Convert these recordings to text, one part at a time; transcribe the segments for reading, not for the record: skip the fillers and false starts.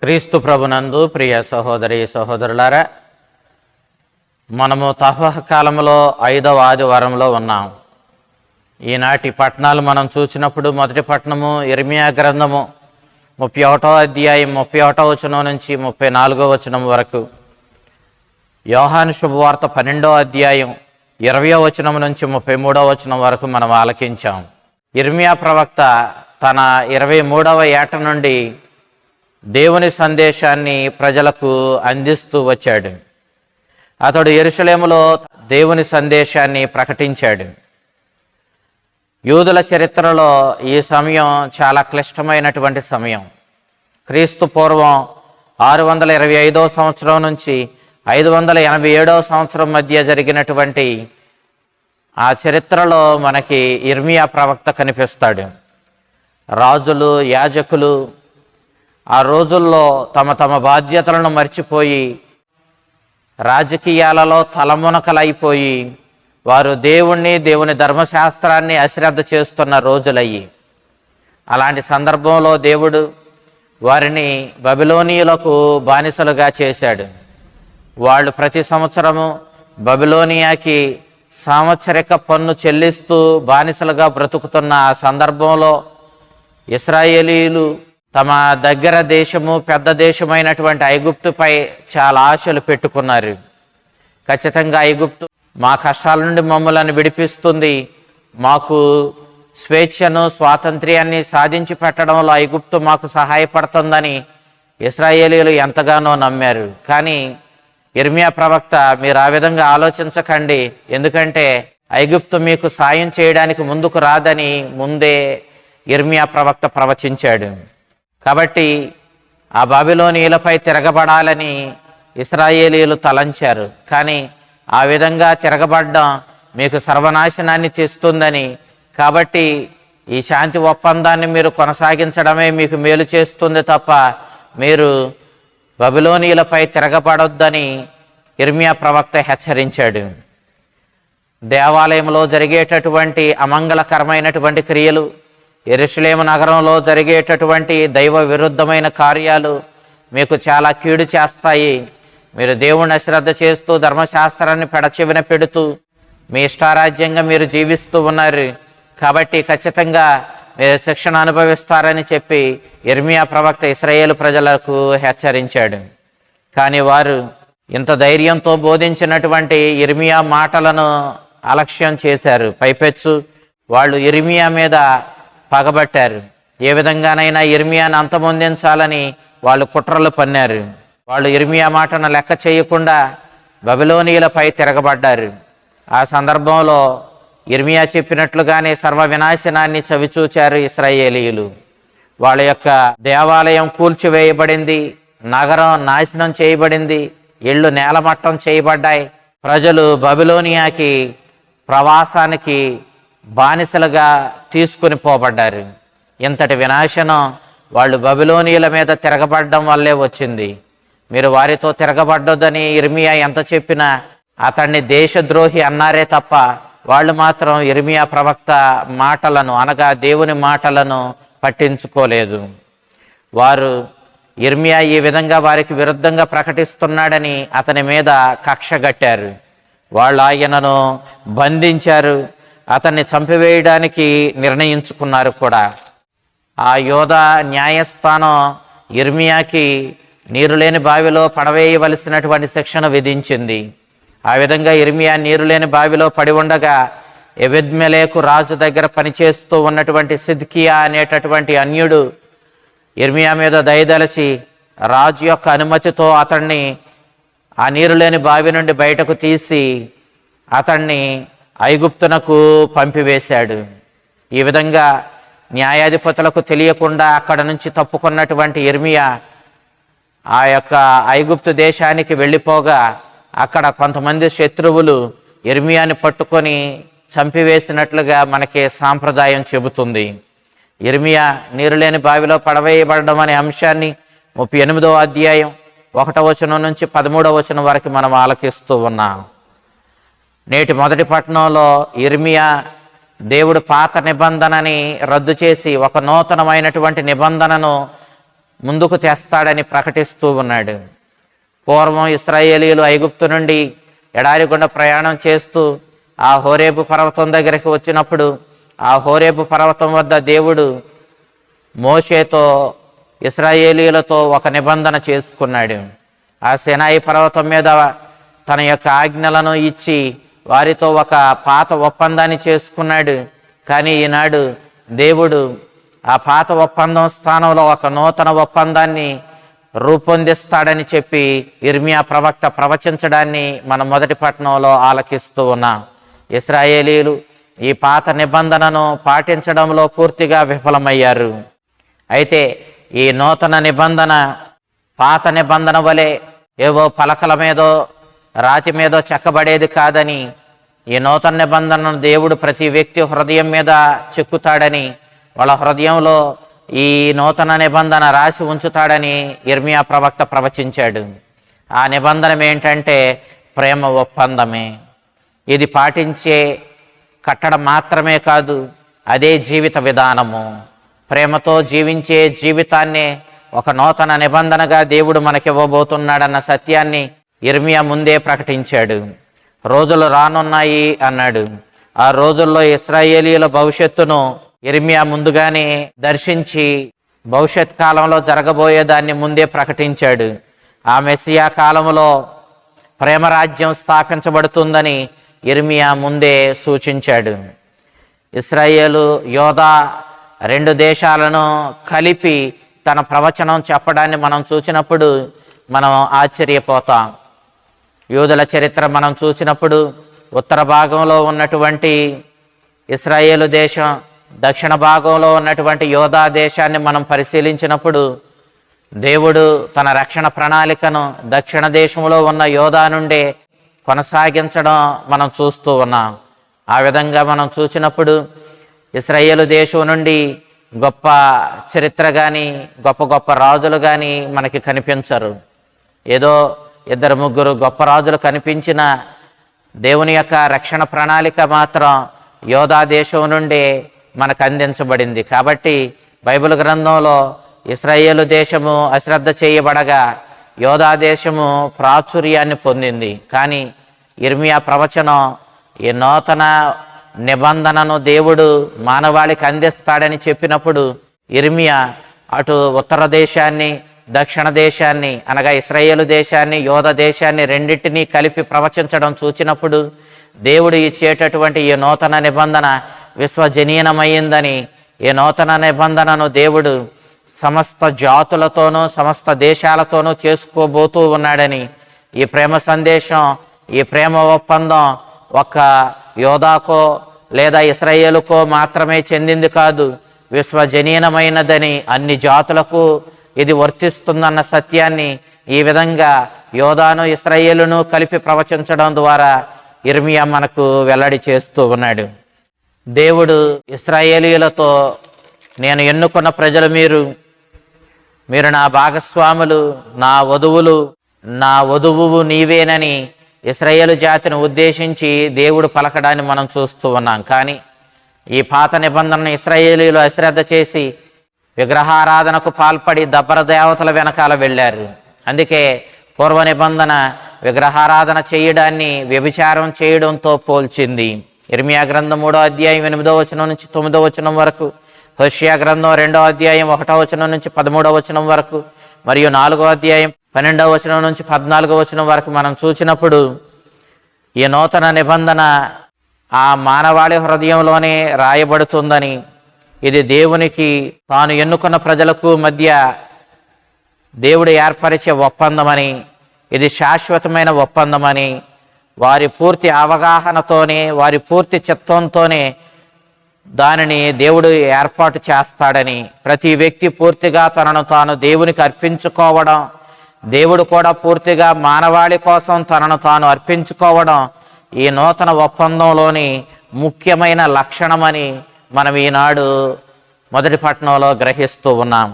క్రీస్తు ప్రభునందు ప్రియ సహోదరి సహోదరులారా, మనము తహ్వహ కాలంలో 5వ ఆదివారంలో ఉన్నాం. ఈనాటి పట్టణాలు మనం చూసినప్పుడు మొదటి పట్టణము ఇర్మియా గ్రంథము 31వ అధ్యాయం 31వ వచనం నుంచి 34వ వచనం వరకు, యోహాను శుభవార్త 12వ అధ్యాయం 20వ వచనం నుంచి 33వ వచనం వరకు మనం ఆలకించాం. ఇర్మియా ప్రవక్త తన 23వ ఏట నుండి దేవుని సందేశాన్ని ప్రజలకు అందిస్తూ వచ్చాడు. అతడు యెరూషలేములో దేవుని సందేశాన్ని ప్రకటించాడు. యూదుల చరిత్రలో ఈ సమయం చాలా క్లిష్టమైనటువంటి సమయం. క్రీస్తు పూర్వం 625వ సంవత్సరం నుంచి 587వ సంవత్సరం మధ్య జరిగినటువంటి ఆ చరిత్రలో మనకి ఇర్మియా ప్రవక్త కనిపిస్తాడు. రాజులు, యాజకులు ఆ రోజుల్లో తమ తమ బాధ్యతలను మర్చిపోయి రాజకీయాలలో తలమునకలైపోయి వారు దేవుణ్ణి, దేవుని ధర్మశాస్త్రాన్ని అశ్రద్ధ చేస్తున్న రోజులయ్యి. అలాంటి సందర్భంలో దేవుడు వారిని బబిలోనీయులకు బానిసలుగా చేశాడు. వాళ్ళు ప్రతి సంవత్సరము బబిలోనియాకి సంవత్సరిక పన్ను చెల్లిస్తూ బానిసలుగా బ్రతుకుతున్న ఆ సందర్భంలో ఇశ్రాయేలీయులు తమ దగ్గర దేశము, పెద్ద దేశమైనటువంటి ఐగుప్తుపై చాలా ఆశలు పెట్టుకున్నారు. ఖచ్చితంగా ఐగుప్తు మా కష్టాల నుండి మమ్మల్ని విడిపిస్తుంది, మాకు స్వేచ్ఛను, స్వాతంత్ర్యాన్ని సాధించి పెట్టడంలో ఐగుప్తు మాకు సహాయపడుతుందని ఇశ్రాయేలీయులు ఎంతగానో నమ్మారు. కానీ ఇర్మియా ప్రవక్త, మీరు ఆ విధంగా ఆలోచించకండి, ఎందుకంటే ఐగుప్తు మీకు సాయం చేయడానికి ముందుకు రాదని ముందే ఇర్మియా ప్రవక్త ప్రవచించాడు. కాబట్టి ఆ బాబిలోనీయులపై తిరగబడాలని ఇశ్రాయేలీయులు తలంచారు. కానీ ఆ విధంగా తిరగబడడం మీకు సర్వనాశనాన్ని తెస్తుందని, కాబట్టి ఈ శాంతి ఒప్పందాన్ని మీరు కొనసాగించడమే మీకు మేలు చేస్తుంది తప్ప మీరు బబిలోనీయులపై తిరగబడొద్దని ఇర్మియా ప్రవక్త హెచ్చరించాడు. దేవాలయంలో జరిగేటటువంటి అమంగళకరమైనటువంటి క్రియలు, యెరూషలేము నగరంలో జరిగేటటువంటి దైవ విరుద్ధమైన కార్యాలు మీకు చాలా కీడు చేస్తాయి. మీరు దేవుణ్ణి అశ్రద్ధ చేస్తూ ధర్మశాస్త్రాన్ని పెడచెవిన పెడుతూ మీ ఇష్టారాజ్యంగా మీరు జీవిస్తూ ఉన్నారు. కాబట్టి ఖచ్చితంగా మీరు శిక్షణ అనుభవిస్తారని చెప్పి ఇర్మియా ప్రవక్త ఇశ్రాయేలు ప్రజలకు హెచ్చరించాడు. కానీ వారు ఇంత ధైర్యంతో బోధించినటువంటి ఇర్మియా మాటలను అలక్ష్యం చేశారు. పైపెచ్చు వాళ్ళు ఇర్మియా మీద పగబట్టారు. ఏ విధంగానైనా ఇర్మియాను అంతమొందించాలని వాళ్ళు కుట్రలు పన్నారు. వాళ్ళు ఇర్మియా మాటను లెక్క చేయకుండా బబిలోనీయులపై తిరగబడ్డారు. ఆ సందర్భంలో ఇర్మియా చెప్పినట్లుగానే సర్వ వినాశనాన్ని చవిచూచారు ఇశ్రాయేలీయులు. వాళ్ళ యొక్క దేవాలయం కూల్చివేయబడింది, నగరం నాశనం చేయబడింది, ఇళ్ళు నేలమట్టం చేయబడ్డాయి. ప్రజలు బబిలోనియాకి ప్రవాసానికి బానిసలుగా తీసుకుని పోబడ్డారు. ఇంతటి వినాశనం వాళ్ళు బబిలోనీయుల మీద తిరగబడడం వల్లే వచ్చింది. మీరు వారితో తిరగబడ్డొద్దని ఇర్మియా ఎంత చెప్పినా అతన్ని దేశద్రోహి అన్నారే తప్ప వాళ్ళు మాత్రం ఇర్మియా ప్రవక్త మాటలను, అనగా దేవుని మాటలను పట్టించుకోలేదు. వారు ఇర్మియా ఈ విధంగా వారికి విరుద్ధంగా ప్రకటిస్తున్నాడని అతని మీద కక్షగట్టారు. వాళ్ళు ఆయనను బంధించారు, అతన్ని చంపివేయడానికి నిర్ణయించుకున్నారు కూడా. ఆ యోధా న్యాయస్థానం ఇర్మియాకి నీరు లేని బావిలో పడవేయవలసినటువంటి శిక్షను విధించింది. ఆ విధంగా ఇర్మియా నీరు లేని బావిలో పడి ఉండగా ఎబెద్మెలెకు రాజు దగ్గర పనిచేస్తూ ఉన్నటువంటి సిద్కియా అనేటటువంటి అన్యుడు ఇర్మియా మీద దయదలచి రాజు యొక్క అనుమతితో అతన్ని ఆ నీరు లేని బావి నుండి బయటకు తీసి అతన్ని ఐగుప్తునకు పంపివేశాడు. ఈ విధంగా న్యాయాధిపతులకు తెలియకుండా అక్కడ నుంచి తప్పుకున్నటువంటి ఇర్మియా ఆ యొక్క ఐగుప్తు దేశానికి వెళ్ళిపోగా అక్కడ కొంతమంది శత్రువులు ఇర్మియాని పట్టుకొని చంపివేసినట్లుగా మనకి సాంప్రదాయం చెబుతుంది. ఇర్మియా నీరులేని బావిలో పడవేయబడడం అనే అంశాన్ని 38వ అధ్యాయం 1వ వచనం నుంచి 13వ వచనం వరకు మనం ఆలకిస్తూ ఉన్నాం. నేటి మొదటి పట్టణంలో ఇర్మియా దేవుడు పాత నిబంధనని రద్దు చేసి ఒక నూతనమైనటువంటి నిబంధనను ముందుకు తెస్తాడని ప్రకటిస్తూ ఉన్నాడు. పూర్వం ఇశ్రాయేలీయులు ఐగుప్తు నుండి ఎడారి గుండా ప్రయాణం చేస్తూ ఆ హోరేబు పర్వతం దగ్గరికి వచ్చినప్పుడు ఆ హోరేబు పర్వతం వద్ద దేవుడు మోషేతో ఇశ్రాయేలీయులతో ఒక నిబంధన చేసుకున్నాడు. ఆ సినాయి పర్వతం మీద తన యొక్క ఆజ్ఞలను ఇచ్చి వారితో ఒక పాత ఒప్పందాన్ని చేసుకున్నాడు. కానీ ఈనాడు దేవుడు ఆ పాత ఒప్పందం స్థానంలో ఒక నూతన ఒప్పందాన్ని రూపొందిస్తాడని చెప్పి ఇర్మియా ప్రవక్త ప్రవచించడాన్ని మనం మొదటి పట్టణంలో ఆలకిస్తూ ఉన్నాం. ఇశ్రాయేలీయులు ఈ పాత నిబంధనను పాటించడంలో పూర్తిగా విఫలమయ్యారు. అయితే ఈ నూతన నిబంధన పాత నిబంధన వలె ఏవో పలకల మీదో రాతి మీదో చెక్కబడేది కాదని, ఈ నూతన నిబంధనను దేవుడు ప్రతి వ్యక్తి హృదయం మీద చెక్కుతాడని, వాళ్ళ హృదయంలో ఈ నూతన నిబంధన రాసి ఉంచుతాడని ఇర్మియా ప్రవక్త ప్రవచించాడు. ఆ నిబంధన ఏంటంటే ప్రేమ ఒప్పందమే. ఇది పాటించే కట్టడం మాత్రమే కాదు, అదే జీవిత విధానము. ప్రేమతో జీవించే జీవితాన్ని ఒక నూతన నిబంధనగా దేవుడు మనకివ్వబోతున్నాడన్న సత్యాన్ని ఇర్మియా ముందే ప్రకటించాడు. రోజులు రానున్నాయి అన్నాడు. ఆ రోజుల్లో ఇశ్రాయేలీయుల భవిష్యత్తును ఇర్మియా ముందుగానే దర్శించి భవిష్యత్ కాలంలో జరగబోయేదాన్ని ముందే ప్రకటించాడు. ఆ మెస్సియా కాలంలో ప్రేమరాజ్యం స్థాపించబడుతుందని ఇర్మియా ముందే సూచించాడు. ఇశ్రాయేలు యోధా రెండు దేశాలను కలిపి తన ప్రవచనం చెప్పడాన్ని మనం చూసినప్పుడు మనం ఆశ్చర్యపోతాం. యూదుల చరిత్ర మనం చూసినప్పుడు ఉత్తర భాగంలో ఉన్నటువంటి ఇశ్రాయేలు దేశం, దక్షిణ భాగంలో ఉన్నటువంటి యోధా దేశాన్ని మనం పరిశీలించినప్పుడు దేవుడు తన రక్షణ ప్రణాళికను దక్షిణ దేశంలో ఉన్న యోధా నుండే కొనసాగించడం మనం చూస్తూ ఉన్నాం. ఆ విధంగా మనం చూసినప్పుడు ఇశ్రాయేలు దేశం నుండి గొప్ప చరిత్ర కానీ గొప్ప గొప్ప రాజులు కానీ మనకి కనిపించరు. ఏదో ఇద్దరు ముగ్గురు గొప్ప రాజులు కనిపించిన దేవుని యొక్క రక్షణ ప్రణాళిక మాత్రం యోధా దేశం నుండే మనకు అందించబడింది. కాబట్టి బైబిల్ గ్రంథంలో ఇశ్రాయేలు దేశము అశ్రద్ధ చేయబడగా యోధా దేశము ప్రాచుర్యాన్ని పొందింది. కానీ ఇర్మియా ప్రవచనం ఈ నూతన నిబంధనను దేవుడు మానవాళికి అందిస్తాడని చెప్పినప్పుడు ఇర్మియా అటు ఉత్తర దేశాన్ని దక్షిణ దేశాన్ని అనగా ఇశ్రాయేలు దేశాన్ని యోధా దేశాన్ని రెండింటినీ కలిపి ప్రవచించడం చూచినప్పుడు దేవుడు ఇచ్చేటటువంటి ఈ నూతన నిబంధన విశ్వజనీనమైందని, ఈ నూతన నిబంధనను దేవుడు సమస్త జాతులతోనూ సమస్త దేశాలతోనూ చేసుకోబోతూ ఉన్నాడని, ఈ ప్రేమ సందేశం ఈ ప్రేమ ఒప్పందం ఒక్క యోధాకో లేదా ఇశ్రాయేలుకో మాత్రమే చెందింది కాదు, విశ్వజనీనమైనదని అన్ని జాతులకు ఇది వర్తిస్తుందన్న సత్యాన్ని ఈ విధంగా యోధాను ఇశ్రాయేలును కలిపి ప్రవచించడం ద్వారా ఇర్మియా మనకు వెల్లడి చేస్తూ ఉన్నాడు. దేవుడు ఇశ్రాయేలీయులతో నేను ఎన్నుకున్న ప్రజలు మీరు నా భాగస్వాములు, నా వధువు నీవేనని ఇశ్రాయేలు జాతిని ఉద్దేశించి దేవుడు పలకడాన్ని మనం చూస్తూ ఉన్నాం. కానీ ఈ పాత నిబంధనను ఇశ్రాయేలీయులు అశ్రద్ధ చేసి విగ్రహారాధనకు పాల్పడి దబ్బర దేవతల వెనకాల వెళ్ళారు. అందుకే పూర్వ నిబంధన విగ్రహారాధన చేయడాన్ని వ్యభిచారం చేయడంతో పోల్చింది. ఇర్మియా గ్రంథం 3వ అధ్యాయం 8వ వచనం నుంచి 9వ వచనం వరకు, హోషేయ గ్రంథం 2వ అధ్యాయం 1వ వచనం నుంచి 13వ వచనం వరకు, మరియు 4వ అధ్యాయం 12వ వచనం నుంచి 14వ వచనం వరకు మనం చూసినప్పుడు ఈ నూతన నిబంధన ఆ మానవాళి హృదయంలోనే రాయబడుతుందని, ఇది దేవునికి తాను ఎన్నుకున్న ప్రజలకు మధ్య దేవుడు ఏర్పరిచే ఒప్పందమని, ఇది శాశ్వతమైన ఒప్పందమని, వారి పూర్తి అవగాహనతోనే వారి పూర్తి చిత్తంతోనే దానిని దేవుడు ఏర్పాటు చేస్తాడని, ప్రతి వ్యక్తి పూర్తిగా తనను తాను దేవునికి అర్పించుకోవడం, దేవుడు కూడా పూర్తిగా మానవాళి కోసం తనను తాను అర్పించుకోవడం ఈ నూతన ఒప్పందంలోని ముఖ్యమైన లక్షణమని మనం ఈనాడు మొదటి పట్టణంలో గ్రహిస్తూ ఉన్నాం.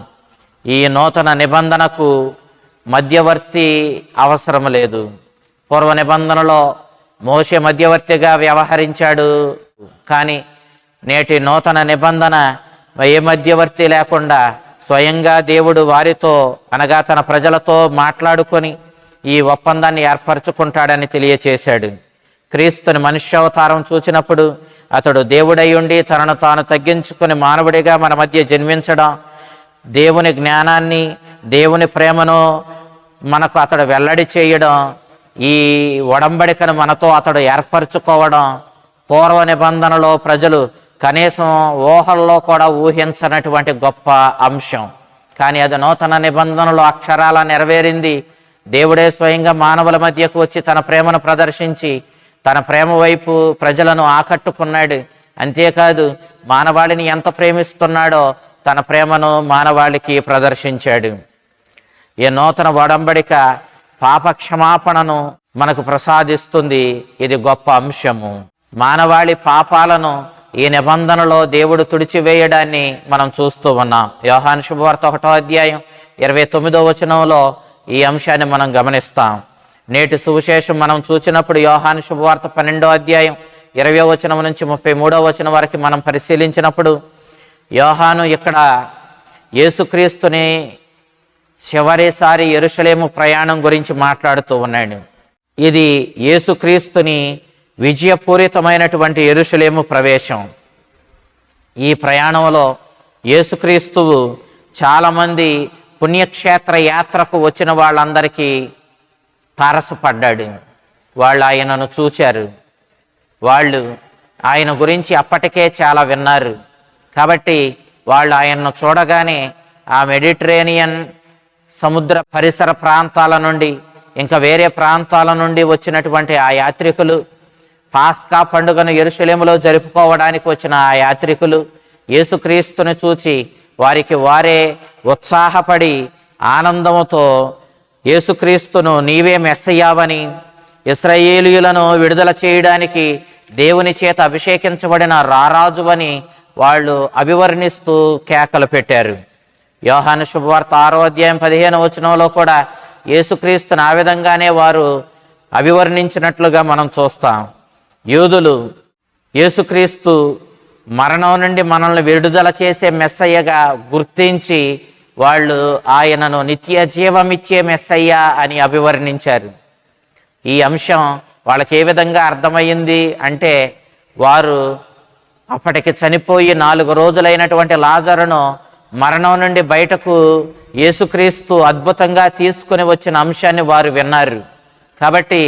ఈ నూతన నిబంధనకు మధ్యవర్తి అవసరం లేదు. పూర్వ నిబంధనలో మోషే మధ్యవర్తిగా వ్యవహరించాడు. కానీ నేటి నూతన నిబంధన ఏ మధ్యవర్తి లేకుండా స్వయంగా దేవుడు వారితో అనగా తన ప్రజలతో మాట్లాడుకొని ఈ ఒప్పందాన్ని ఏర్పరచుకుంటాడని తెలియచేశాడు. క్రీస్తుని మనుష్యావతారం చూచినప్పుడు అతడు దేవుడై ఉండి తనను తాను తగ్గించుకొని మానవుడిగా మన మధ్య జన్మించడం, దేవుని జ్ఞానాన్ని దేవుని ప్రేమను మనకు అతడు వెల్లడి చేయడం, ఈ ఒడంబడికను మనతో అతడు ఏర్పరచుకోవడం పూర్వ నిబంధనలో ప్రజలు కనీసం ఊహల్లో కూడా ఊహించనటువంటి గొప్ప అంశం. కానీ అది నూతన నిబంధనలో అక్షరాల నెరవేరింది. దేవుడే స్వయంగా మానవుల మధ్యకు వచ్చి తన ప్రేమను ప్రదర్శించి తన ప్రేమ వైపు ప్రజలను ఆకట్టుకున్నాడు. అంతేకాదు మానవాళిని ఎంత ప్రేమిస్తున్నాడో తన ప్రేమను మానవాళికి ప్రదర్శించాడు. ఈ నూతన ఒడంబడిక పాప క్షమాపణను మనకు ప్రసాదిస్తుంది. ఇది గొప్ప అంశము. మానవాళి పాపాలను ఈ నిబంధనలో దేవుడు తుడిచివేయడాన్ని మనం చూస్తూ ఉన్నాం. యోహాను శుభవార్త 1వ అధ్యాయం 29వ వచనంలో ఈ అంశాన్ని మనం గమనిస్తాం. నేటి సువిశేషం మనం చూసినప్పుడు యోహాను శుభవార్త 12వ అధ్యాయం 20వ వచనం నుంచి 33వ వచనం వరకు మనం పరిశీలించినప్పుడు యోహాను ఇక్కడ యేసుక్రీస్తుని చివరిసారి యెరూషలేము ప్రయాణం గురించి మాట్లాడుతూ ఉన్నాడు. ఇది యేసుక్రీస్తుని విజయపూరితమైనటువంటి యెరూషలేము ప్రవేశం. ఈ ప్రయాణంలో యేసుక్రీస్తువు చాలామంది పుణ్యక్షేత్ర యాత్రకు వచ్చిన వాళ్ళందరికీ తారసపడ్డాడు. వాళ్ళు ఆయనను చూచారు. వాళ్ళు ఆయన గురించి అప్పటికే చాలా విన్నారు. కాబట్టి వాళ్ళు ఆయన్ను చూడగానే ఆ మెడిటరేనియన్ సముద్ర పరిసర ప్రాంతాల నుండి ఇంకా వేరే ప్రాంతాల నుండి వచ్చినటువంటి ఆ యాత్రికులు, పాస్కా పండుగను యెరూషలేములో జరుపుకోవడానికి వచ్చిన ఆ యాత్రికులు యేసుక్రీస్తుని చూచి వారికి వారే ఉత్సాహపడి ఆనందముతో యేసుక్రీస్తును నీవే మెస్సయ్యావని, ఇశ్రాయేలీయులను విడుదల చేయడానికి దేవుని చేత అభిషేకించబడిన రారాజువని వాళ్ళు అభివర్ణిస్తూ కేకలు పెట్టారు. యోహాను శుభవార్త 6వ అధ్యాయం 15వ వచనంలో కూడా యేసుక్రీస్తును ఆ విధంగానే వారు అభివర్ణించినట్లుగా మనం చూస్తాం. యూదులు యేసుక్రీస్తు మరణం నుండి మనల్ని విడుదల చేసే మెస్సయ్యగా గుర్తించి వాళ్ళు ఆయనను నిత్య జీవమిచ్చే మెస్సయ్య అని అభివర్ణించారు. ఈ అంశం వాళ్ళకి ఏ విధంగా అర్థమయ్యింది అంటే, వారు అప్పటికి చనిపోయి 4 రోజులైనటువంటి లాజరును మరణం నుండి బయటకు యేసుక్రీస్తు అద్భుతంగా తీసుకుని వచ్చిన అంశాన్ని వారు విన్నారు. కాబట్టి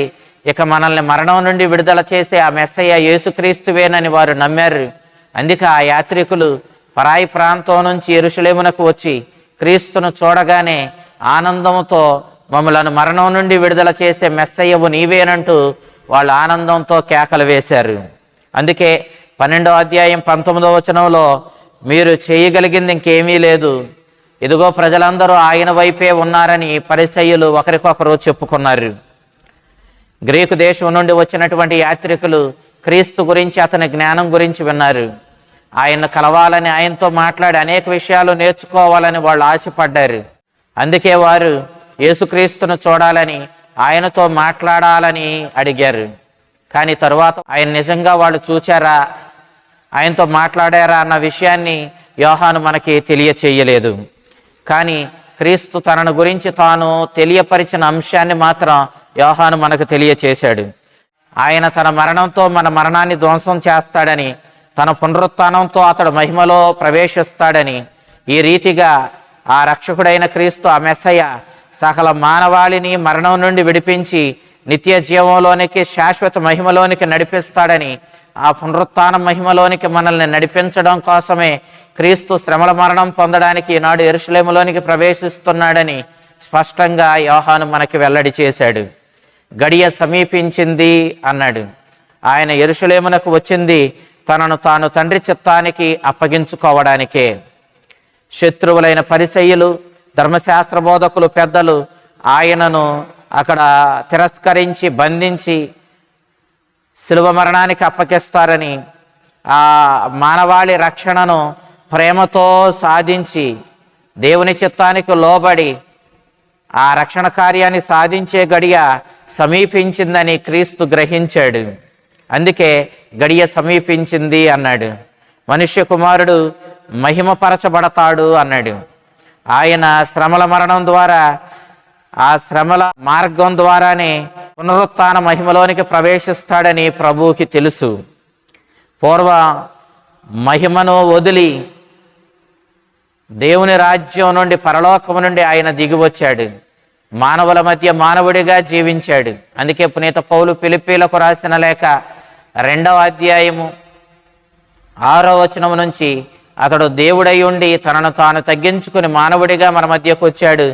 ఇక మనల్ని మరణం నుండి విడుదల చేసే ఆ మెస్సయ్య యేసుక్రీస్తువేనని వారు నమ్మారు. అందుకే ఆ యాత్రికులు పరాయి ప్రాంతం నుంచి యెరూషలేమునకు వచ్చి క్రీస్తును చూడగానే ఆనందంతో మమ్మలను మరణం నుండి విడుదల చేసే మెస్సయ్యవు నీవేనంటూ వాళ్ళు ఆనందంతో కేకలు వేశారు. అందుకే 12వ అధ్యాయం 19వ వచనంలో మీరు చేయగలిగింది ఇంకేమీ లేదు, ఇదిగో ప్రజలందరూ ఆయన వైపే ఉన్నారని పరిసయ్యులు ఒకరికొకరు చెప్పుకున్నారు. గ్రీకు దేశం నుండి వచ్చినటువంటి యాత్రికులు క్రీస్తు గురించి అతని జ్ఞానం గురించి విన్నారు. ఆయన్ను కలవాలని, ఆయనతో మాట్లాడి అనేక విషయాలు నేర్చుకోవాలని వాళ్ళు ఆశపడ్డారు. అందుకే వారు యేసుక్రీస్తును చూడాలని, ఆయనతో మాట్లాడాలని అడిగారు. కానీ తరువాత ఆయన నిజంగా వాళ్ళు చూచారా, ఆయనతో మాట్లాడారా అన్న విషయాన్ని యోహాను మనకి తెలియచేయలేదు. కానీ క్రీస్తు తనను గురించి తాను తెలియపరిచిన అంశాన్ని మాత్రం యోహాను మనకు తెలియచేశాడు. ఆయన తన మరణంతో మన మరణాన్ని ధ్వంసం చేస్తాడని, తన పునరుత్థానంతో అతడు మహిమలో ప్రవేశిస్తాడని, ఈ రీతిగా ఆ రక్షకుడైన క్రీస్తు ఆ మెస్సయ్య సకల మానవాళిని మరణం నుండి విడిపించి నిత్య జీవంలోనికి శాశ్వత మహిమలోనికి నడిపిస్తాడని, ఆ పునరుత్థాన మహిమలోనికి మనల్ని నడిపించడం కోసమే క్రీస్తు శ్రమల మరణం పొందడానికి ఈనాడు యెరూషలేములోనికి ప్రవేశిస్తున్నాడని స్పష్టంగా యోహాను మనకి వెల్లడి చేశాడు. గడియ సమీపించింది అన్నాడు. ఆయన యెరూషలేమునకు వచ్చింది తనను తాను తండ్రి చిత్తానికి అప్పగించుకోవడానికే. శత్రువులైన పరిసయ్యులు, ధర్మశాస్త్ర బోధకులు, పెద్దలు ఆయనను అక్కడ తిరస్కరించి బంధించి శిలువ మరణానికి అప్పగిస్తారని, ఆ మానవాళి రక్షణను ప్రేమతో సాధించి దేవుని చిత్తానికి లోబడి ఆ రక్షణ కార్యాన్ని సాధించే గడియ సమీపించిందని క్రీస్తు గ్రహించాడు. అందుకే గడియ సమీపించింది అన్నాడు. మనుష్య కుమారుడు మహిమపరచబడతాడు అన్నాడు. ఆయన శ్రమల మరణం ద్వారా, ఆ శ్రమల మార్గం ద్వారానే పునరుత్థాన మహిమలోనికి ప్రవేశిస్తాడని ప్రభువుకి తెలుసు. పూర్వ మహిమను వదిలి దేవుని రాజ్యం నుండి, పరలోకము నుండి ఆయన దిగి వచ్చాడు. మానవుల మధ్య మానవుడిగా జీవించాడు. అందుకే పునీత పౌలు ఫిలిప్పీలకు రాసిన లేఖ 2వ అధ్యాయము 6వ వచనం నుంచి, అతడు దేవుడై ఉండి తనను తాను తగ్గించుకుని మానవుడిగా మన మధ్యకు వచ్చాడు,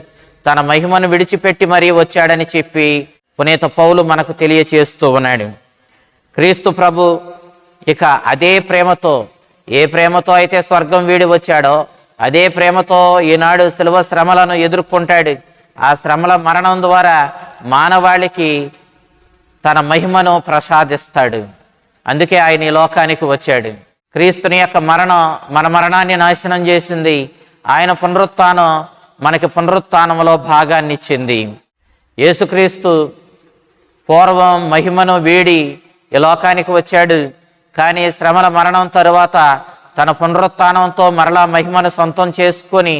తన మహిమను విడిచిపెట్టి మరీ వచ్చాడని చెప్పి పునీత పౌలు మనకు తెలియచేస్తూ ఉన్నాడు. క్రీస్తు ప్రభు ఇక అదే ప్రేమతో, ఏ ప్రేమతో అయితే స్వర్గం వీడి వచ్చాడో అదే ప్రేమతో ఈనాడు శిలువ శ్రమలను ఎదుర్కొంటాడు. ఆ శ్రమల మరణం ద్వారా మానవాళికి తన మహిమను ప్రసాదిస్తాడు. అందుకే ఆయన ఈ లోకానికి వచ్చాడు. క్రీస్తుని యొక్క మరణం మన మరణాన్ని నాశనం చేసింది. ఆయన పునరుత్థానం మనకి పునరుత్థానంలో భాగాన్ని ఇచ్చింది. యేసుక్రీస్తు పూర్వం మహిమను వీడి ఈ లోకానికి వచ్చాడు. కానీ శ్రమల మరణం తరువాత తన పునరుత్థానంతో మరలా మహిమను సొంతం చేసుకొని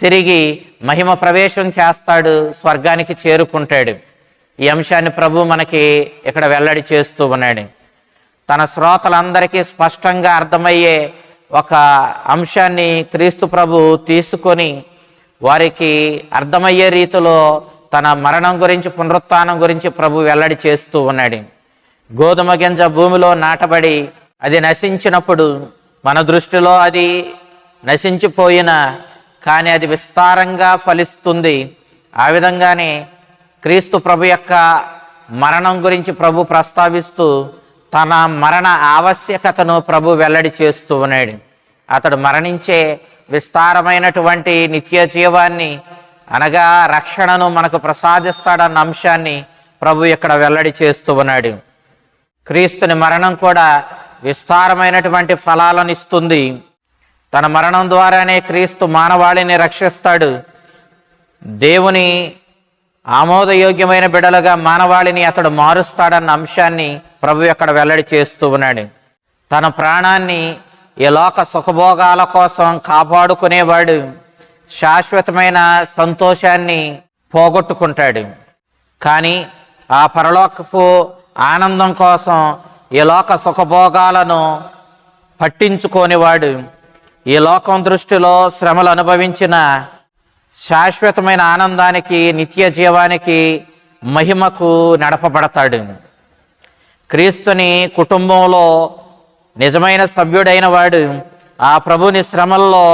తిరిగి మహిమ ప్రవేశం చేస్తాడు, స్వర్గానికి చేరుకుంటాడు. ఈ అంశాన్ని ప్రభు మనకి ఇక్కడ వెల్లడి చేస్తూ ఉన్నాడు. తన శ్రోతలందరికీ స్పష్టంగా అర్థమయ్యే ఒక అంశాన్ని క్రీస్తు ప్రభు తీసుకొని వారికి అర్థమయ్యే రీతిలో తన మరణం గురించి, పునరుత్థానం గురించి ప్రభు వెల్లడి చేస్తూ ఉన్నాడు. గోధుమ గింజ భూమిలో నాటబడి అది నశించినప్పుడు మన దృష్టిలో అది నశించిపోయినా కానీ అది విస్తారంగా ఫలిస్తుంది. ఆ విధంగానే క్రీస్తు ప్రభు యొక్క మరణం గురించి ప్రభు ప్రస్తావిస్తూ తన మరణ ఆవశ్యకతను ప్రభు వెల్లడి చేస్తూ ఉన్నాడు. అతడు మరణించే విస్తారమైనటువంటి నిత్య జీవాన్ని, అనగా రక్షణను మనకు ప్రసాదిస్తాడన్న అంశాన్ని ప్రభు ఇక్కడ వెల్లడి చేస్తూ ఉన్నాడు. క్రీస్తుని మరణం కూడా విస్తారమైనటువంటి ఫలాలను ఇస్తుంది. తన మరణం ద్వారానే క్రీస్తు మానవాళిని రక్షిస్తాడు. దేవుని ఆమోదయోగ్యమైన బిడ్డలుగా మానవాళిని అతడు మారుస్తాడన్న అంశాన్ని ప్రభు అక్కడ వెల్లడి చేస్తూ ఉన్నాడు. తన ప్రాణాన్ని ఈ లోక సుఖభోగాల కోసం కాపాడుకునేవాడు శాశ్వతమైన సంతోషాన్ని పోగొట్టుకుంటాడు. కానీ ఆ పరలోకపు ఆనందం కోసం ఈ లోక సుఖభోగాలను పట్టించుకోనివాడు ఈ లోకం దృష్టిలో శ్రమలు అనుభవించిన శాశ్వతమైన ఆనందానికి, నిత్య జీవానికి, మహిమకు నడపబడతాడు. క్రీస్తుని కుటుంబంలో నిజమైన సభ్యుడైన వాడు ఆ ప్రభుని శ్రమల్లో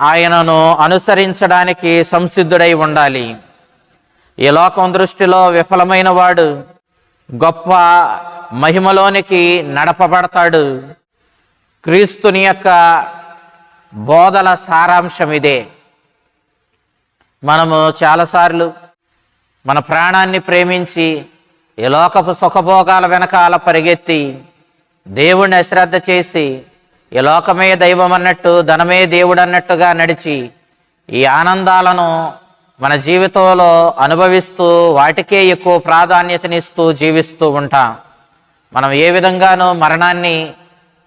ఆయనను అనుసరించడానికి సంసిద్ధుడై ఉండాలి. ఈ లోకం దృష్టిలో విఫలమైన వాడు గొప్ప మహిమలోనికి నడపబడతాడు. క్రీస్తుని యొక్క బోధల సారాంశం ఇదే. మనము చాలాసార్లు మన ప్రాణాన్ని ప్రేమించి ఈ లోకపు సుఖభోగాల వెనకాల పరిగెత్తి దేవుణ్ణి అశ్రద్ధ చేసి ఈ లోకమే దైవం అన్నట్టు, ధనమే దేవుడు అన్నట్టుగా నడిచి ఈ ఆనందాలను మన జీవితంలో అనుభవిస్తూ వాటికే ఎక్కువ ప్రాధాన్యతనిస్తూ జీవిస్తూ ఉంటాం. మనం ఏ విధంగానూ మరణాన్ని,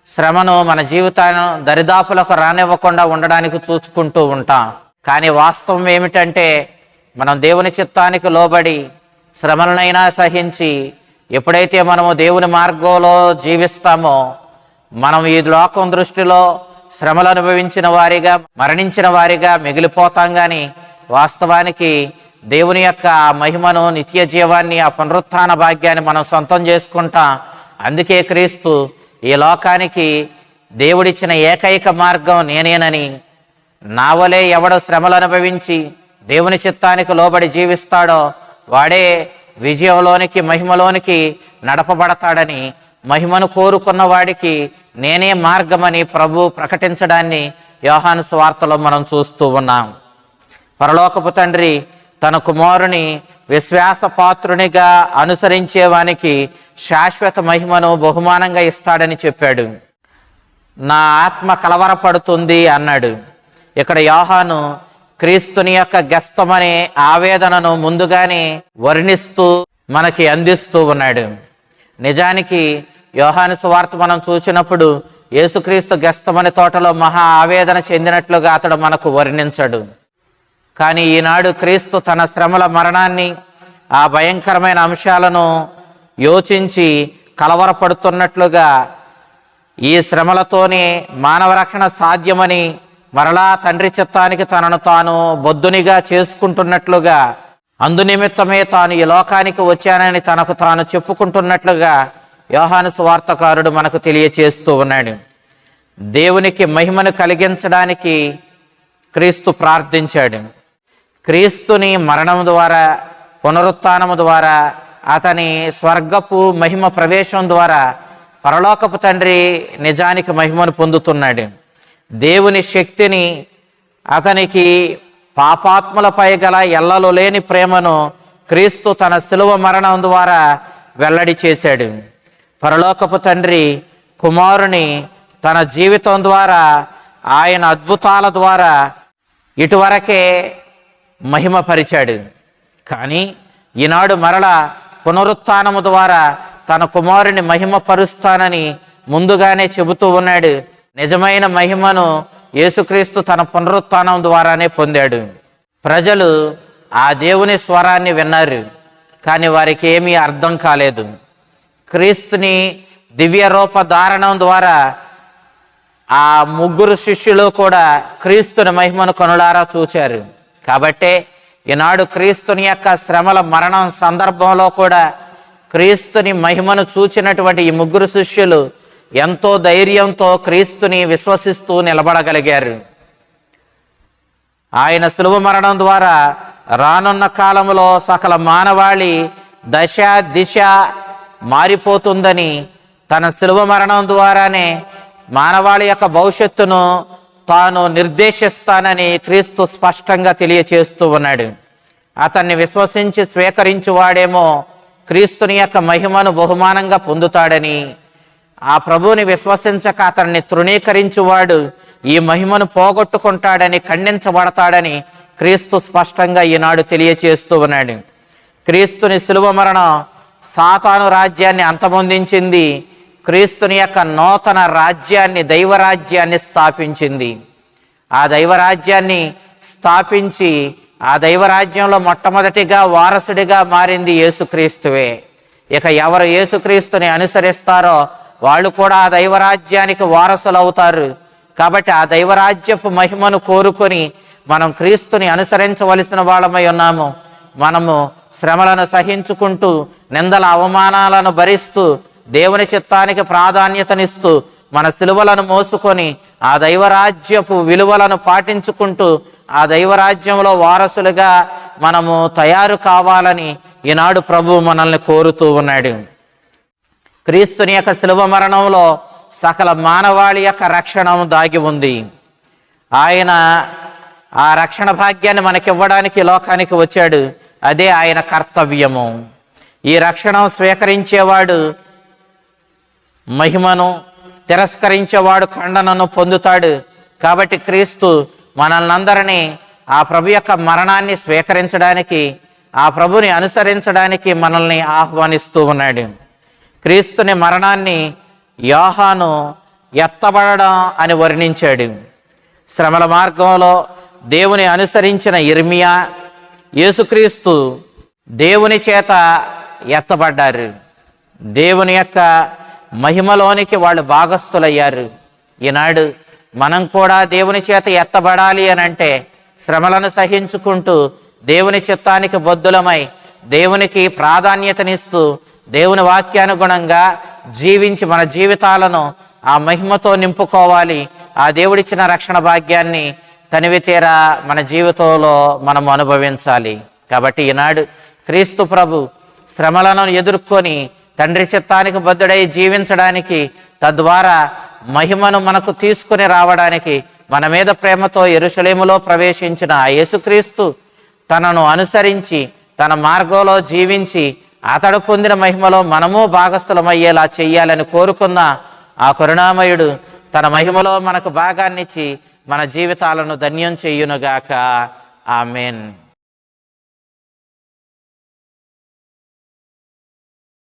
శ్రమను మన జీవితాన్ని దరిదాపులకు రానివ్వకుండా ఉండడానికి చూసుకుంటూ ఉంటాం. కానీ వాస్తవం ఏమిటంటే మనం దేవుని చిత్తానికి లోబడి శ్రమలనైనా సహించి ఎప్పుడైతే మనము దేవుని మార్గంలో జీవిస్తామో మనం ఈ లోకం దృష్టిలో శ్రమలు అనుభవించిన వారిగా, మరణించిన వారిగా మిగిలిపోతాం. కానీ వాస్తవానికి దేవుని యొక్క మహిమను, నిత్య జీవాన్ని, ఆ పునరుత్థాన భాగ్యాన్ని మనం సొంతం చేసుకుంటాం. అందుకే క్రీస్తు ఈ లోకానికి దేవుడిచ్చిన ఏకైక మార్గం నేనేనని, నా వలే ఎవడు శ్రమలు అనుభవించి దేవుని చిత్తానికి లోబడి జీవిస్తాడో వాడే విజయంలోనికి, మహిమలోనికి నడపబడతాడని, మహిమను కోరుకున్న వాడికి నేనే మార్గమని ప్రభు ప్రకటించడాన్ని యోహాను సువార్తలో మనం చూస్తూ ఉన్నాం. పరలోకపు తండ్రి తన కుమారుని విశ్వాసపాత్రునిగా అనుసరించేవానికి శాశ్వత మహిమను బహుమానంగా ఇస్తాడని చెప్పాడు. నా ఆత్మ కలవరపడుతుంది అన్నాడు. ఇక్కడ యోహాను క్రీస్తుని యొక్క గెస్తమనే ఆవేదనను ముందుగానే వర్ణిస్తూ మనకి అందిస్తూ ఉన్నాడు. నిజానికి యోహాను సువార్త మనం చూసినప్పుడు యేసుక్రీస్తు గెస్తమని తోటలో మహా ఆవేదన చెందినట్లుగా అతడు మనకు వర్ణించడు. కానీ ఈనాడు క్రీస్తు తన శ్రమల మరణాన్ని, ఆ భయంకరమైన అంశాలను యోచించి కలవరపడుతున్నట్లుగా, ఈ శ్రమలతోనే మానవ రక్షణ సాధ్యమని మరలా తండ్రి చిత్తానికి తనను తాను బొద్దునిగా చేసుకుంటున్నట్లుగా, అందునిమిత్తమే తాను ఈ లోకానికి వచ్చానని తనకు తాను చెప్పుకుంటున్నట్లుగా యోహాను సువార్తకారుడు మనకు తెలియచేస్తూ ఉన్నాడు. దేవునికి మహిమను కలిగించడానికి క్రీస్తు ప్రార్థించాడు. క్రీస్తుని మరణం ద్వారా, పునరుత్థానము ద్వారా, అతని స్వర్గపు మహిమ ప్రవేశం ద్వారా పరలోకపు తండ్రి నిజానికి మహిమను పొందుతున్నాడు. దేవుని శక్తిని, అతనికి పాపాత్ములపై గల ఎల్లలు లేని ప్రేమను క్రీస్తు తన శిలువ మరణం ద్వారా వెల్లడి చేశాడు. పరలోకపు తండ్రి కుమారుని తన జీవితం ద్వారా, ఆయన అద్భుతాల ద్వారా ఇటువరకే మహిమపరిచాడు. కానీ ఈనాడు మరల పునరుత్థానము ద్వారా తన కుమారుని మహిమపరుస్తానని ముందుగానే చెబుతూ ఉన్నాడు. నిజమైన మహిమను యేసుక్రీస్తు తన పునరుత్థానం ద్వారానే పొందాడు. ప్రజలు ఆ దేవుని స్వరాన్ని విన్నారు, కానీ వారికి ఏమీ అర్థం కాలేదు. క్రీస్తుని దివ్య రూప ధారణం ద్వారా ఆ ముగ్గురు శిష్యులు కూడా క్రీస్తుని మహిమను కనులారా చూచారు. కాబట్టే ఈనాడు క్రీస్తుని యొక్క శ్రమల మరణం సందర్భంలో కూడా క్రీస్తుని మహిమను చూచినటువంటి ఈ ముగ్గురు శిష్యులు ఎంతో ధైర్యంతో క్రీస్తుని విశ్వసిస్తూ నిలబడగలిగారు. ఆయన శిలువ మరణం ద్వారా రానున్న కాలంలో సకల మానవాళి దశ దిశ మారిపోతుందని, తన శిలువ మరణం ద్వారానే మానవాళి యొక్క భవిష్యత్తును తాను నిర్దేశిస్తానని క్రీస్తు స్పష్టంగా తెలియచేస్తూ ఉన్నాడు. అతన్ని విశ్వసించి స్వీకరించువాడేమో క్రీస్తుని యొక్క మహిమను బహుమానంగా పొందుతాడని, ఆ ప్రభువుని విశ్వసించక అతన్ని తృణీకరించువాడు ఈ మహిమను పోగొట్టుకుంటాడని, ఖండించబడతాడని క్రీస్తు స్పష్టంగా ఈనాడు తెలియచేస్తూ ఉన్నాడు. క్రీస్తుని శిలువ మరణం సాతాను రాజ్యాన్ని అంతమొందించింది. క్రీస్తుని యొక్క నూతన రాజ్యాన్ని, దైవరాజ్యాన్ని స్థాపించింది. ఆ దైవరాజ్యాన్ని స్థాపించి ఆ దైవరాజ్యంలో మొట్టమొదటిగా వారసుడిగా మారింది యేసుక్రీస్తువే. ఇక ఎవరు యేసుక్రీస్తుని అనుసరిస్తారో వాళ్ళు కూడా ఆ దైవరాజ్యానికి వారసులు అవుతారు. కాబట్టి ఆ దైవరాజ్యపు మహిమను కోరుకొని మనం క్రీస్తుని అనుసరించవలసిన వాళ్ళమై ఉన్నాము. మనము శ్రమలను సహించుకుంటూ, నిందల అవమానాలను భరిస్తూ, దేవుని చిత్తానికి ప్రాధాన్యతనిస్తూ, మన సిలువలను మోసుకొని ఆ దైవరాజ్యపు విలువలను పాటించుకుంటూ ఆ దైవరాజ్యంలో వారసులుగా మనము తయారు కావాలని ఈనాడు ప్రభువు మనల్ని కోరుతూ ఉన్నాడు. క్రీస్తుని యొక్క శిలువ మరణంలో సకల మానవాళి యొక్క రక్షణ దాగి ఉంది. ఆయన ఆ రక్షణ భాగ్యాన్ని మనకివ్వడానికి లోకానికి వచ్చాడు. అదే ఆయన కర్తవ్యము. ఈ రక్షణ స్వీకరించేవాడు మహిమను, తిరస్కరించేవాడు ఖండనను పొందుతాడు. కాబట్టి క్రీస్తు మనల్నందరినీ ఆ ప్రభు యొక్క మరణాన్ని స్వీకరించడానికి, ఆ ప్రభుని అనుసరించడానికి మనల్ని ఆహ్వానిస్తూ ఉన్నాడు. క్రీస్తుని మరణాన్ని యోహాను ఎత్తబడడం అని వర్ణించాడు. శ్రమల మార్గంలో దేవుని అనుసరించిన ఇర్మియా, యేసుక్రీస్తు దేవుని చేత ఎత్తబడ్డారు. దేవుని యొక్క మహిమలోనికి వాళ్ళు భాగస్థులయ్యారు. ఈనాడు మనం కూడా దేవుని చేత ఎత్తబడాలి అని అంటే శ్రమలను సహించుకుంటూ దేవుని చిత్తానికి బద్ధులమై దేవునికి ప్రాధాన్యతనిస్తూ దేవుని వాక్యానుగుణంగా జీవించి మన జీవితాలను ఆ మహిమతో నింపుకోవాలి. ఆ దేవుడిచ్చిన రక్షణ భాగ్యాన్ని తనివి తీరా మన జీవితంలో మనం అనుభవించాలి. కాబట్టి ఈనాడు క్రీస్తు ప్రభు శ్రమలను ఎదుర్కొని తండ్రి చిత్తానికి బద్ధుడై జీవించడానికి, తద్వారా మహిమను మనకు తీసుకుని రావడానికి మన మీద ప్రేమతో యెరూషలేములో ప్రవేశించిన ఆ యేసుక్రీస్తు తనను అనుసరించి తన మార్గంలో జీవించి అతడు పొందిన మహిమలో మనము భాగస్థులమయ్యేలా చెయ్యాలని కోరుకున్న ఆ కరుణామయుడు తన మహిమలో మనకు భాగాన్నిచ్చి మన జీవితాలను ధన్యం చెయ్యునుగాక. ఆమేన్.